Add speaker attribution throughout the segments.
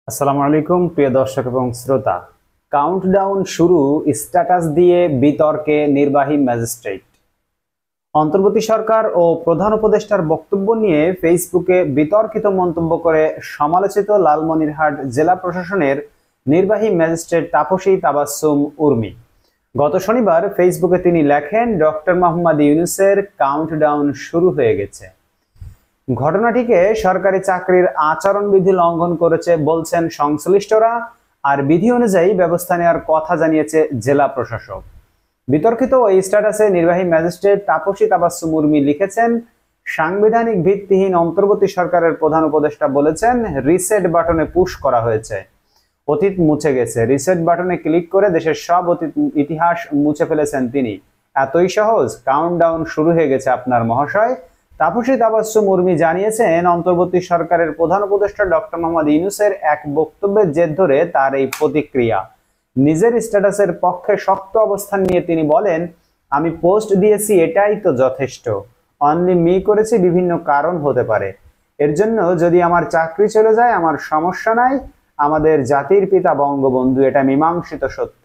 Speaker 1: আসসালামু আলাইকুম প্রিয় দর্শক এবং শ্রোতা। কাউন্টডাউন শুরু, স্ট্যাটাস দিয়ে বিতর্কে নির্বাহী ম্যাজিস্ট্রেট। অন্তর্বর্তী সরকার ও প্রধান উপদেষ্টার বক্তব্য নিয়ে ফেসবুকে বিতর্কিত মন্তব্য করে সমালোচিত লালমনিরহাট জেলা প্রশাসনের নির্বাহী ম্যাজিস্ট্রেট তাপসী তাবাসসুম উর্মি। গত শনিবার ফেসবুকে তিনি লেখেন, ডক্টর মোহাম্মদ ইউনূসের কাউন্টডাউন শুরু হয়ে গেছে। ঘটনাটিকে সরকারি চাকরির আচরণবিধি লঙ্ঘন করেছে বলছেন সংশ্লিষ্টরা, আর বিধি অনুযায়ী ব্যবস্থা নেওয়ার কথা জানিয়েছে জেলা প্রশাসক। বিতর্কিত ওই স্ট্যাটাসে নির্বাহী ম্যাজিস্ট্রেট তাপসী তাবাসসুম উর্মি লিখেছেন, সাংবিধানিক ভিত্তিহীন অন্তর্বর্তী সরকারের প্রধান উপদেষ্টা বলেছেন রিসেট বাটনে পুশ করা হয়েছে, অতীত মুছে গেছে। রিসেট বাটনে ক্লিক করে দেশের সব অতীত ইতিহাস মুছে ফেলেছেন তিনি। এতই সহজ, কাউন্টডাউন শুরু হয়ে গেছে আপনার মহাশয়। তাপসী তাবাসসুম উর্মি জানিয়েছেন, অন্তর্বর্তী সরকারের প্রধান উপদেষ্টা ডক্টর মোহাম্মদ ইউনূসের এক বক্তব্যের জের ধরে তার এই প্রতিক্রিয়া। নিজের স্ট্যাটাসের পক্ষে শক্ত অবস্থান নিয়ে তিনি বলেন, আমি পোস্ট দিয়েছি এটাই তো যথেষ্ট। অনলি মি করেছি, বিভিন্ন কারণ হতে পারে। এর জন্য যদি আমার চাকরি চলে যায় আমার সমস্যা নাই। আমাদের জাতির পিতা বঙ্গবন্ধু, এটা মীমাংসিত সত্য।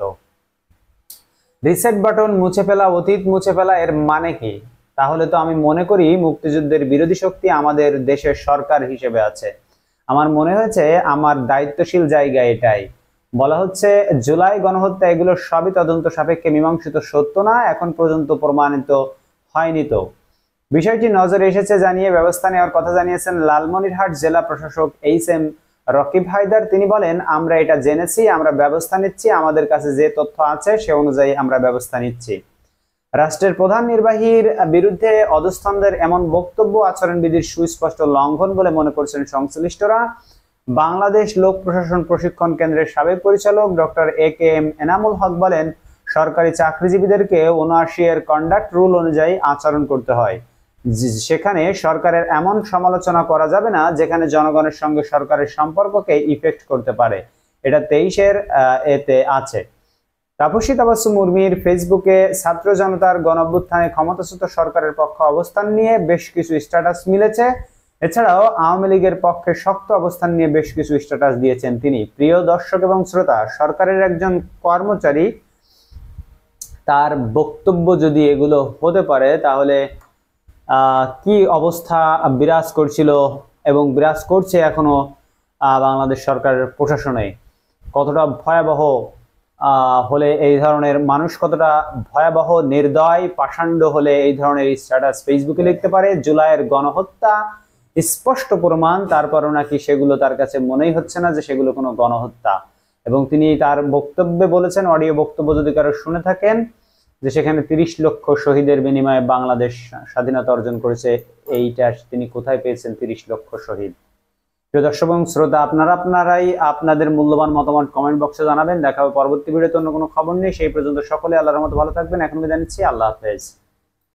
Speaker 1: রিসেট বাটন মুছে ফেলা, অতীত মুছে ফেলা, এর মানে কি? তাহলে তো আমি মনে করি মুক্তিযুদ্ধের বিরোধী শক্তি আমাদের দেশের সরকার হিসেবে আছে। আমার মনে হয়েছে আমার দায়িত্বশীল জায়গা এটাই। বলা হচ্ছে জুলাই গণহত্যা, এগুলো সবই তদন্ত সাপেক্ষে মীমাংসিত সত্য না, এখন পর্যন্ত প্রমাণিত হয়নি। তো বিষয়টি নজরে এসেছে জানিয়ে ব্যবস্থা নেওয়ার কথা জানিয়েছেন লালমনিরহাট জেলা প্রশাসক এইচ.এম. রকিব হায়দার। তিনি বলেন, আমরা এটা জেনেছি, আমরা ব্যবস্থা নিচ্ছি, আমাদের কাছে যে তথ্য আছে সে অনুযায়ী আমরা ব্যবস্থা নিচ্ছি। রাষ্ট্রের প্রধান নির্বাহীর বিরুদ্ধে অধস্তনদের এমন বক্তব্য আচরণবিধির সুস্পষ্ট লঙ্ঘন বলে মনে করছেন সংশ্লিষ্টরা। বাংলাদেশ লোক প্রশাসন প্রশিক্ষণ কেন্দ্রের সাবেক পরিচালক ডক্টর এ.কে.এম. এনামুল হক বলেন, সরকারি চাকরিজীবীদেরকে ৭৯ কন্ডাক্ট রুল অনুযায়ী আচরণ করতে হয়। সেখানে সরকারের এমন সমালোচনা করা যাবে না যেখানে জনগণের সঙ্গে সরকারের সম্পর্ককে ইফেক্ট করতে পারে। এটা ২৩-এর এতে আছে। তাপসী তাবাসসুম উর্মির ফেসবুকে ছাত্র জনতার গণঅভ্যুত্থানে ক্ষমতাচ্যুত সরকারের পক্ষে অবস্থান নিয়ে বেশ কিছু স্ট্যাটাস মিলেছে। এছাড়াও আওয়ামী লীগের পক্ষে শক্ত অবস্থান নিয়ে বেশ কিছু স্ট্যাটাস দিয়েছেন তিনি। প্রিয় দর্শক এবং শ্রোতা, সরকারের একজন কর্মচারী, তার বক্তব্য যদি এগুলো হতে পারে তাহলে কি অবস্থা বিরাজ করছিল এবং বিরাজ করছে এখনো বাংলাদেশ সরকারের প্রশাসনে, কতটা ভয়াবহ হলে এই ধরনের মানুষ, কতটা ভয়াবহ নির্দয় পাষাণ্ড হলে এই ধরনের স্ট্যাটাস ফেসবুকে লিখতে পারে। জুলাইয়ের গণহত্যা স্পষ্ট প্রমাণ, তারপরও নাকি সেগুলো তার কাছে মনেই হচ্ছে না যে সেগুলো কোনো গণহত্যা। এবং তিনি তার বক্তব্যে বলেছেন, অডিও বক্তব্য যদি কারো শুনে থাকেন, যে সেখানে ৩০ লক্ষ শহীদের বিনিময়ে বাংলাদেশ স্বাধীনতা অর্জন করেছে। এইটা তিনি কোথায় পেয়েছেন ৩০ লক্ষ শহীদ? প্রিয় দর্শক এবং শ্রোতা, আপনারাই আপনাদের মূল্যবান মতামত কমেন্ট বক্সে জানাবেন। দেখা হবে পরবর্তী ভিডিওতে অন্য কোনো খবর নেই। সেই পর্যন্ত সকলে আল্লাহর রহমতে ভালো থাকবেন। এখন বিদায় নিচ্ছি। আল্লাহ হাফেজ।